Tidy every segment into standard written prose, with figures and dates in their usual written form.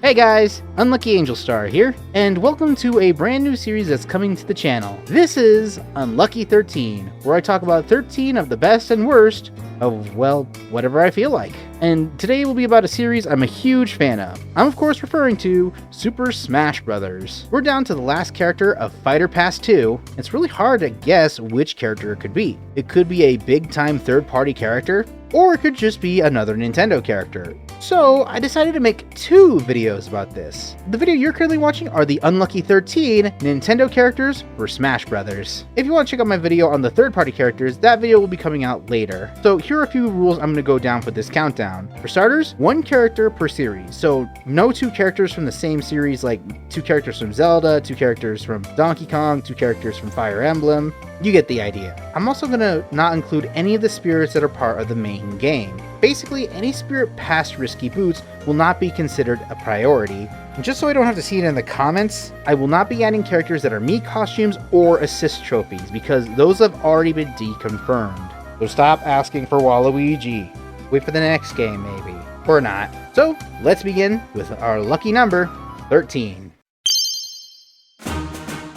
Hey guys, Unlucky AngelStar here, and welcome to a brand new series that's coming to the channel. This is Unlucky 13, where I talk about 13 of the best and worst of, well, whatever I feel like. And today will be about a series I'm a huge fan of. I'm of course referring to Super Smash Bros. We're down to the last character of Fighter Pass 2. It's really hard to guess which character it could be. It could be a big-time third-party character, or it could just be another Nintendo character. So I decided to make two videos about this. The video you're currently watching are the Unlucky 13 Nintendo characters for Smash Bros. If you want to check out my video on the third-party characters, that video will be coming out later. So here are a few rules I'm going to go down for this countdown. For starters, one character per series. So no two characters from the same series, like two characters from Zelda, two characters from Donkey Kong, two characters from Fire Emblem. You get the idea. I'm also going to not include any of the spirits that are part of the main game. Basically, any spirit past Risky Boots will not be considered a priority. And just so I don't have to see it in the comments, I will not be adding characters that are Mii costumes or assist trophies, because those have already been deconfirmed. So stop asking for Waluigi. Wait for the next game, maybe. Or not. So, let's begin with our lucky number, 13.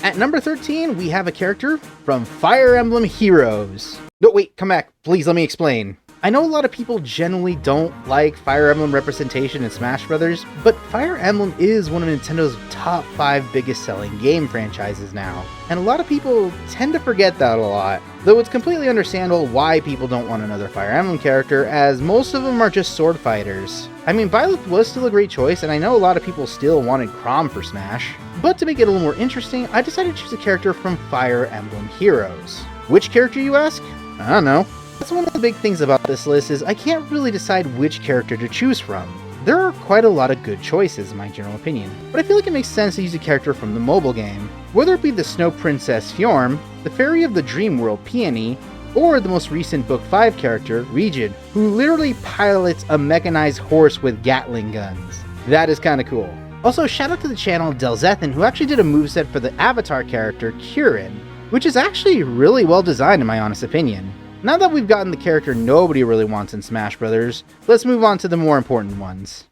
At number 13, we have a character from Fire Emblem Heroes. No, wait, come back. Please let me explain. I know a lot of people generally don't like Fire Emblem representation in Smash Bros., but Fire Emblem is one of Nintendo's top 5 biggest selling game franchises now, and a lot of people tend to forget that a lot, though it's completely understandable why people don't want another Fire Emblem character, as most of them are just sword fighters. I mean, Violet was still a great choice, and I know a lot of people still wanted Chrom for Smash, but to make it a little more interesting, I decided to choose a character from Fire Emblem Heroes. Which character, you ask? I don't know. That's one of the big things about this list is I can't really decide which character to choose from. There are quite a lot of good choices in my general opinion, but I feel like it makes sense to use a character from the mobile game. Whether it be the Snow Princess Fjorm, the Fairy of the Dream World Peony, or the most recent Book 5 character, Regid, who literally pilots a mechanized horse with Gatling guns. That is kinda cool. Also, shout out to the channel Delzethan, who actually did a moveset for the Avatar character, Kirin, which is actually really well designed in my honest opinion. Now that we've gotten the character nobody really wants in Smash Bros., let's move on to the more important ones.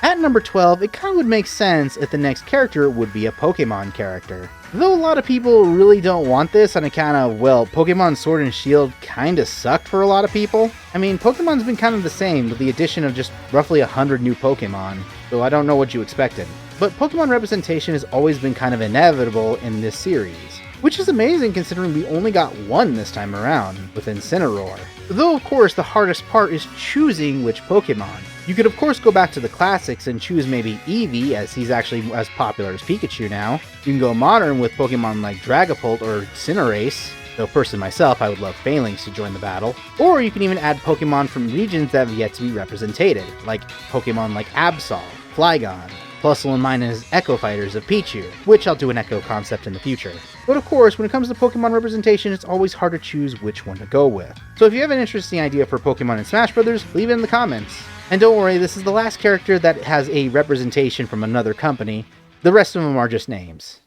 At number 12, it kinda would make sense if the next character would be a Pokemon character. Though a lot of people really don't want this on account of, well, Pokemon Sword and Shield kinda sucked for a lot of people. I mean, Pokemon's been kind of the same with the addition of just roughly 100 new Pokemon, so I don't know what you expected. But Pokemon representation has always been kind of inevitable in this series, which is amazing considering we only got one this time around, with Incineroar. Though of course the hardest part is choosing which Pokemon. You could of course go back to the classics and choose maybe Eevee, as he's actually as popular as Pikachu now. You can go modern with Pokemon like Dragapult or Cinderace, though personally myself I would love Phalanx to join the battle. Or you can even add Pokemon from regions that have yet to be represented, like Pokemon like Absol, Flygon. Plus one of mine is Echo Fighters of Pichu, which I'll do an Echo concept in the future. But of course, when it comes to Pokemon representation, it's always hard to choose which one to go with. So if you have an interesting idea for Pokemon in Smash Bros., leave it in the comments. And don't worry, this is the last character that has a representation from another company. The rest of them are just names.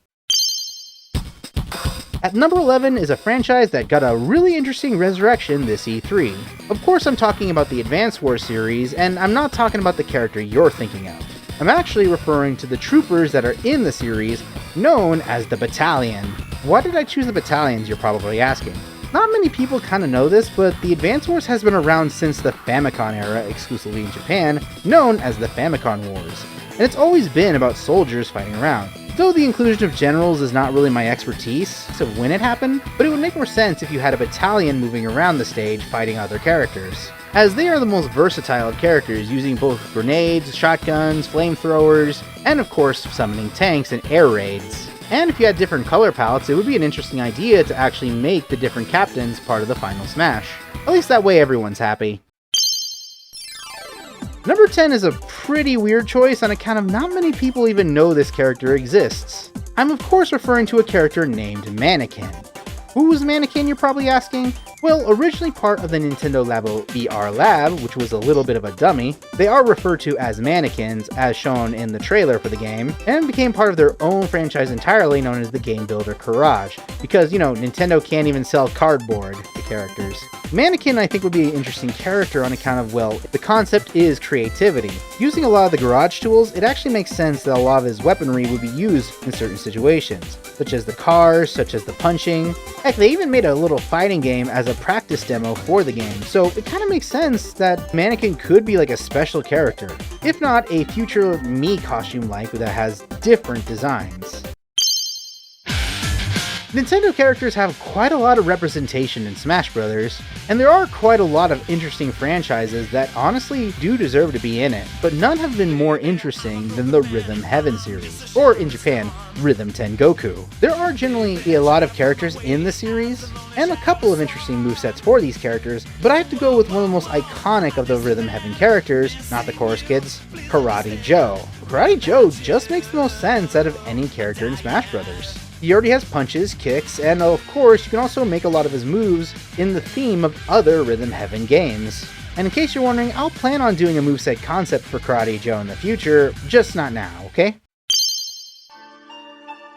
At number 11 is a franchise that got a really interesting resurrection this E3. Of course, I'm talking about the Advance Wars series, and I'm not talking about the character you're thinking of. I'm actually referring to the troopers that are in the series, known as the Battalion. Why did I choose the Battalions, you're probably asking? Not many people kinda know this, but the Advance Wars has been around since the Famicom era, exclusively in Japan, known as the Famicom Wars. And it's always been about soldiers fighting around. Though the inclusion of generals is not really my expertise of when it happened, but it would make more sense if you had a battalion moving around the stage fighting other characters, as they are the most versatile of characters, using both grenades, shotguns, flamethrowers, and of course summoning tanks and air raids. And if you had different color palettes, it would be an interesting idea to actually make the different captains part of the final Smash. At least that way everyone's happy. Number 10 is a pretty weird choice on account of not many people even know this character exists. I'm of course referring to a character named Mannequin. Who was Mannequin, you're probably asking? Well, originally part of the Nintendo Labo VR Lab, which was a little bit of a dummy, they are referred to as Mannequins, as shown in the trailer for the game, and became part of their own franchise entirely known as the Game Builder Garage, because, Nintendo can't even sell cardboard to characters. Mannequin, I think, would be an interesting character on account of, well, the concept is creativity. Using a lot of the garage tools, it actually makes sense that a lot of his weaponry would be used in certain situations, such as the cars, such as the punching. Heck, they even made a little fighting game as a practice demo for the game, so it kind of makes sense that Mannequin could be like a special character, if not a future Mii costume-like that has different designs. Nintendo characters have quite a lot of representation in Smash Bros., and there are quite a lot of interesting franchises that honestly do deserve to be in it, but none have been more interesting than the Rhythm Heaven series, or in Japan, Rhythm Tengoku. There are generally a lot of characters in the series, and a couple of interesting movesets for these characters, but I have to go with one of the most iconic of the Rhythm Heaven characters, not the Chorus Kids, Karate Joe. Karate Joe just makes the most sense out of any character in Smash Bros. He already has punches, kicks, and of course you can also make a lot of his moves in the theme of other Rhythm Heaven games. And in case you're wondering, I'll plan on doing a moveset concept for Karate Joe in the future, just not now, okay?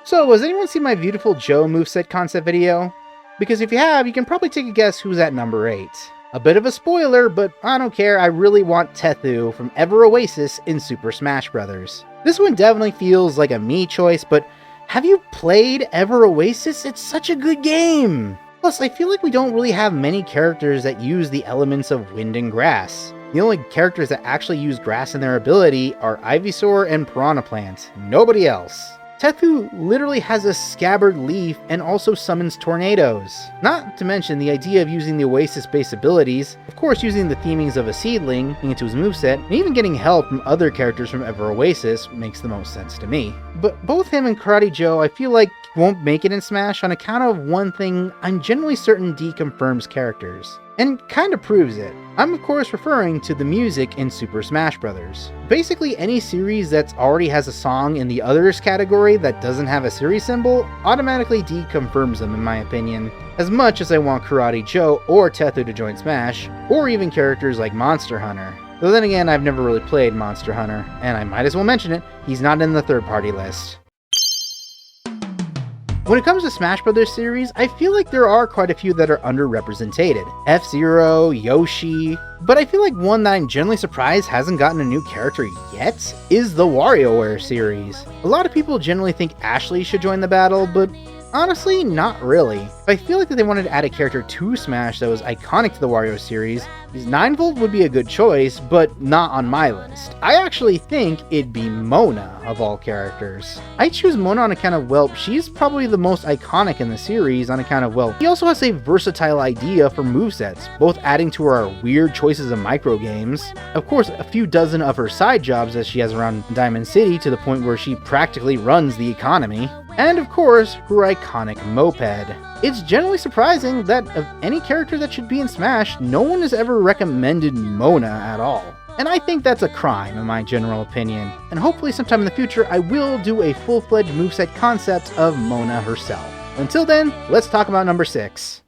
So, has anyone seen my beautiful Joe moveset concept video? Because if you have, you can probably take a guess who's at number 8. A bit of a spoiler, but I don't care, I really want Tethu from Ever Oasis in Super Smash Bros. This one definitely feels like a me choice, but have you played Ever Oasis? It's such a good game! Plus, I feel like we don't really have many characters that use the elements of wind and grass. The only characters that actually use grass in their ability are Ivysaur and Piranha Plant, nobody else. Tethu literally has a scabbard leaf and also summons tornadoes. Not to mention the idea of using the Oasis base abilities, of course using the themings of a seedling into his moveset, and even getting help from other characters from Ever Oasis makes the most sense to me. But both him and Karate Joe I feel like won't make it in Smash on account of one thing I'm generally certain deconfirms characters. And kinda proves it. I'm of course referring to the music in Super Smash Bros. Basically any series that already has a song in the others category that doesn't have a series symbol automatically deconfirms them in my opinion. As much as I want Karate Joe or Tethu to join Smash, or even characters like Monster Hunter. Though then again, I've never really played Monster Hunter, and I might as well mention it, he's not in the third party list. When it comes to Smash Bros. Series, I feel like there are quite a few that are underrepresented. F-Zero, Yoshi, but I feel like one that I'm generally surprised hasn't gotten a new character yet is the WarioWare series. A lot of people generally think Ashley should join the battle, but honestly, not really. I feel like if they wanted to add a character to Smash that was iconic to the Wario series, 9V would be a good choice, but not on my list. I actually think it'd be Mona of all characters. I choose Mona on account of, well, she's probably the most iconic in the series on account of, well, she also has a versatile idea for movesets, both adding to her weird choices of micro games. Of course, a few dozen of her side jobs that she has around Diamond City to the point where she practically runs the economy. And of course, her iconic moped. It's generally surprising that of any character that should be in Smash, no one has ever recommended Mona at all. And I think that's a crime in my general opinion. And hopefully sometime in the future I will do a full-fledged moveset concept of Mona herself. Until then, let's talk about number 6.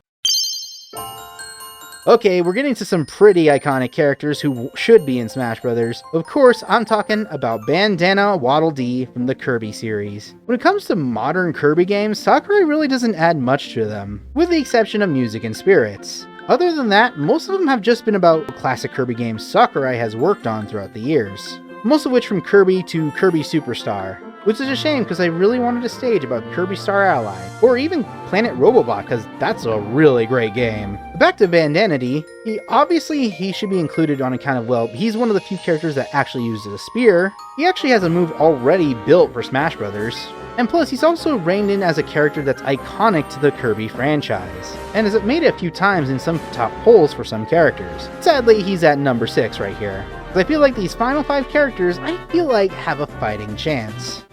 Okay, we're getting to some pretty iconic characters who should be in Smash Bros. Of course, I'm talking about Bandana Waddle Dee from the Kirby series. When it comes to modern Kirby games, Sakurai really doesn't add much to them, with the exception of music and spirits. Other than that, most of them have just been about classic Kirby games Sakurai has worked on throughout the years. Most of which from Kirby to Kirby Superstar. Which is a shame because I really wanted a stage about Kirby Star Allied, or even Planet Robobot because that's a really great game. Back to Bandana Dee, he should be included on account of, well, he's one of the few characters that actually uses a spear. He actually has a move already built for Smash Bros. And plus, he's also reined in as a character that's iconic to the Kirby franchise, and has made it a few times in some top polls for some characters. Sadly, he's at number 6 right here. I feel like these final 5 characters, I feel like, have a fighting chance.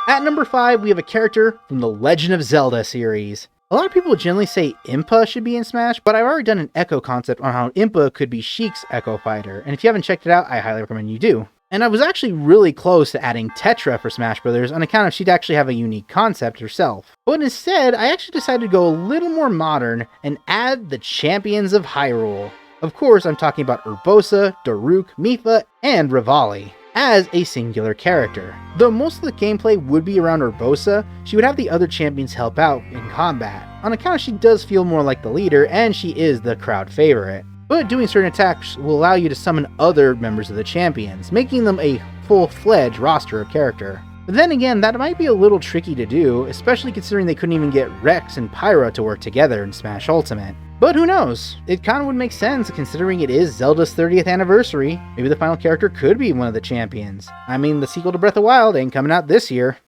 At number 5, we have a character from the Legend of Zelda series. A lot of people generally say Impa should be in Smash, but I've already done an Echo concept on how Impa could be Sheik's Echo Fighter, and if you haven't checked it out, I highly recommend you do. And I was actually really close to adding Tetra for Smash Bros. On account of she'd actually have a unique concept herself. But instead, I actually decided to go a little more modern and add the Champions of Hyrule. Of course, I'm talking about Urbosa, Daruk, Mipha, and Revali as a singular character. Though most of the gameplay would be around Urbosa, she would have the other champions help out in combat. On account of she does feel more like the leader, and she is the crowd favorite. But doing certain attacks will allow you to summon other members of the champions, making them a full-fledged roster of character. But then again, that might be a little tricky to do, especially considering they couldn't even get Rex and Pyra to work together in Smash Ultimate. But who knows? It kind of would make sense considering it is Zelda's 30th anniversary. Maybe the final character could be one of the champions. I mean, the sequel to Breath of the Wild ain't coming out this year.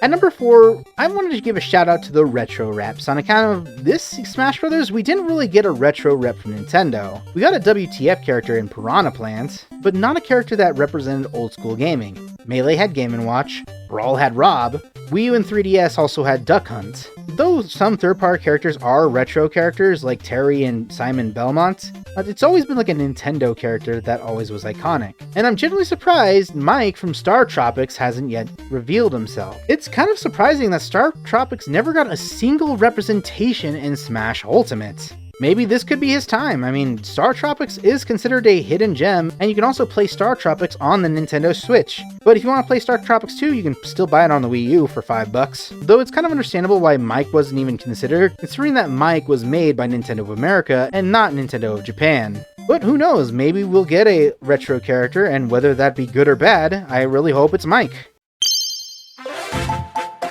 At number 4, I wanted to give a shout out to the retro reps. On account of this Smash Bros., we didn't really get a retro rep from Nintendo. We got a WTF character in Piranha Plants, but not a character that represented old school gaming. Melee had Game & Watch, Brawl had Rob, Wii U and 3DS also had Duck Hunt. Though some third-party characters are retro characters like Terry and Simon Belmont, it's always been like a Nintendo character that always was iconic. And I'm genuinely surprised Mike from Star Tropics hasn't yet revealed himself. It's kind of surprising that Star Tropics never got a single representation in Smash Ultimate. Maybe this could be his time. I mean, Star Tropics is considered a hidden gem, and you can also play Star Tropics on the Nintendo Switch. But if you want to play Star Tropics 2, you can still buy it on the Wii U for $5. Though it's kind of understandable why Mike wasn't even considered, considering that Mike was made by Nintendo of America and not Nintendo of Japan. But who knows, maybe we'll get a retro character, and whether that be good or bad, I really hope it's Mike.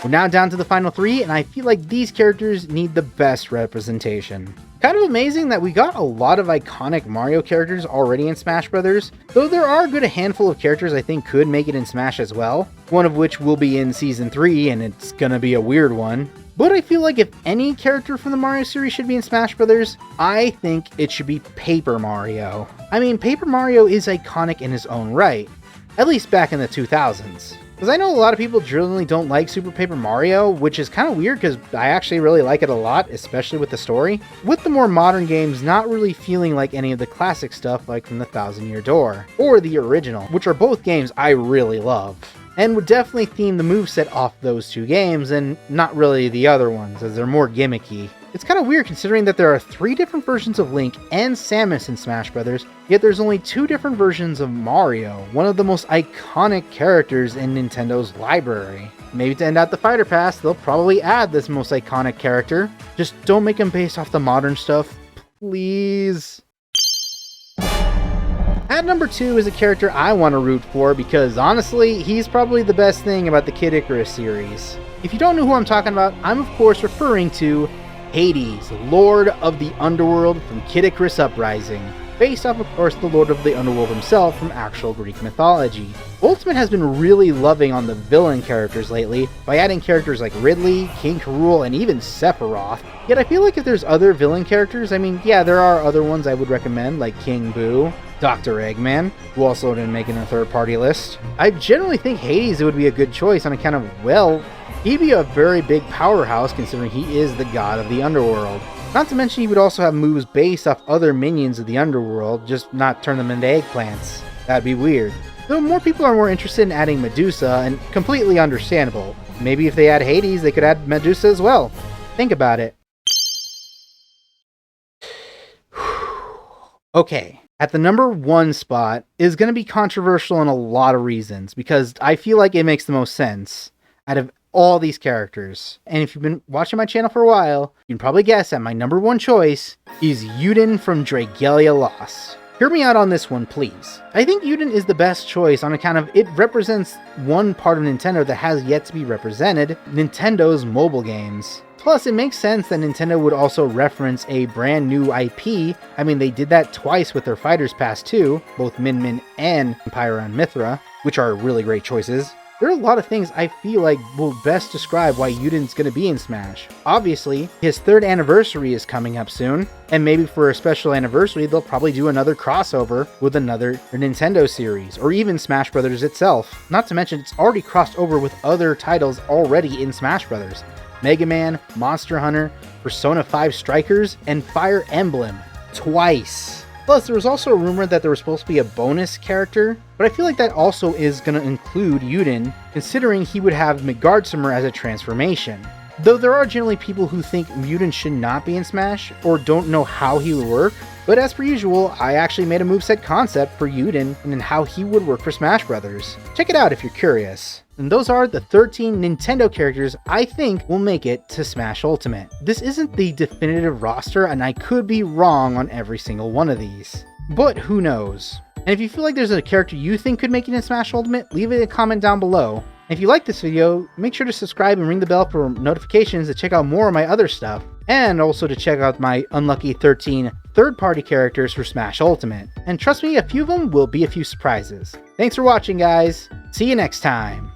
We're now down to the final 3, and I feel like these characters need the best representation. Kind of amazing that we got a lot of iconic Mario characters already in Smash Bros., though there are a good handful of characters I think could make it in Smash as well, one of which will be in Season 3, and it's gonna be a weird one. But I feel like if any character from the Mario series should be in Smash Bros., I think it should be Paper Mario. I mean, Paper Mario is iconic in his own right, at least back in the 2000s. Because I know a lot of people generally don't like Super Paper Mario, which is kind of weird because I actually really like it a lot, especially with the story. With the more modern games not really feeling like any of the classic stuff like from the Thousand Year Door, or the original, which are both games I really love. And would definitely theme the moveset off those two games and not really the other ones, as they're more gimmicky. It's kind of weird considering that there are 3 different versions of Link and Samus in Smash Bros., yet there's only 2 different versions of Mario, one of the most iconic characters in Nintendo's library. Maybe to end out the Fighter Pass, they'll probably add this most iconic character. Just don't make him based off the modern stuff, please. At number 2 is a character I want to root for because honestly, he's probably the best thing about the Kid Icarus series. If you don't know who I'm talking about, I'm of course referring to Hades, Lord of the Underworld from Kid Icarus Uprising, based off of course the Lord of the Underworld himself from actual Greek mythology. Ultimate has been really loving on the villain characters lately by adding characters like Ridley, King K. Rool, and even Sephiroth. Yet I feel like if there's other villain characters, I mean, yeah, there are other ones I would recommend like King Boo, Dr. Eggman, who also didn't make it in a third-party list. I generally think Hades would be a good choice on account of, well, he'd be a very big powerhouse considering he is the god of the underworld. Not to mention he would also have moves based off other minions of the underworld, just not turn them into eggplants. That'd be weird. Though more people are more interested in adding Medusa, and completely understandable. Maybe if they add Hades, they could add Medusa as well. Think about it. Okay. At the number 1 spot is going to be controversial in a lot of reasons, because I feel like it makes the most sense out of all these characters. And if you've been watching my channel for a while, you can probably guess that my number 1 choice is Uden from Dragalia Lost. Hear me out on this one, please. I think Uden is the best choice on account of it represents one part of Nintendo that has yet to be represented, Nintendo's mobile games. Plus, it makes sense that Nintendo would also reference a brand new IP. I mean, they did that twice with their Fighters Pass 2, both Min Min and Pyra and Mithra, which are really great choices. There are a lot of things I feel like will best describe why Uden's going to be in Smash. Obviously, his 3rd anniversary is coming up soon, and maybe for a special anniversary, they'll probably do another crossover with another Nintendo series, or even Smash Bros. Itself. Not to mention, it's already crossed over with other titles already in Smash Bros. Mega Man, Monster Hunter, Persona 5 Strikers, and Fire Emblem. Twice. Plus, there was also a rumor that there was supposed to be a bonus character, but I feel like that also is going to include Uden, considering he would have Midgardsormr as a transformation. Though there are generally people who think Uden should not be in Smash, or don't know how he would work, but as per usual, I actually made a moveset concept for Uden and how he would work for Smash Brothers. Check it out if you're curious. And those are the 13 Nintendo characters I think will make it to Smash Ultimate. This isn't the definitive roster, and I could be wrong on every single one of these. But who knows? And if you feel like there's a character you think could make it in Smash Ultimate, leave it a comment down below. And if you like this video, make sure to subscribe and ring the bell for notifications to check out more of my other stuff, and also to check out my Unlucky 13 third-party characters for Smash Ultimate. And trust me, a few of them will be a few surprises. Thanks for watching, guys. See you next time.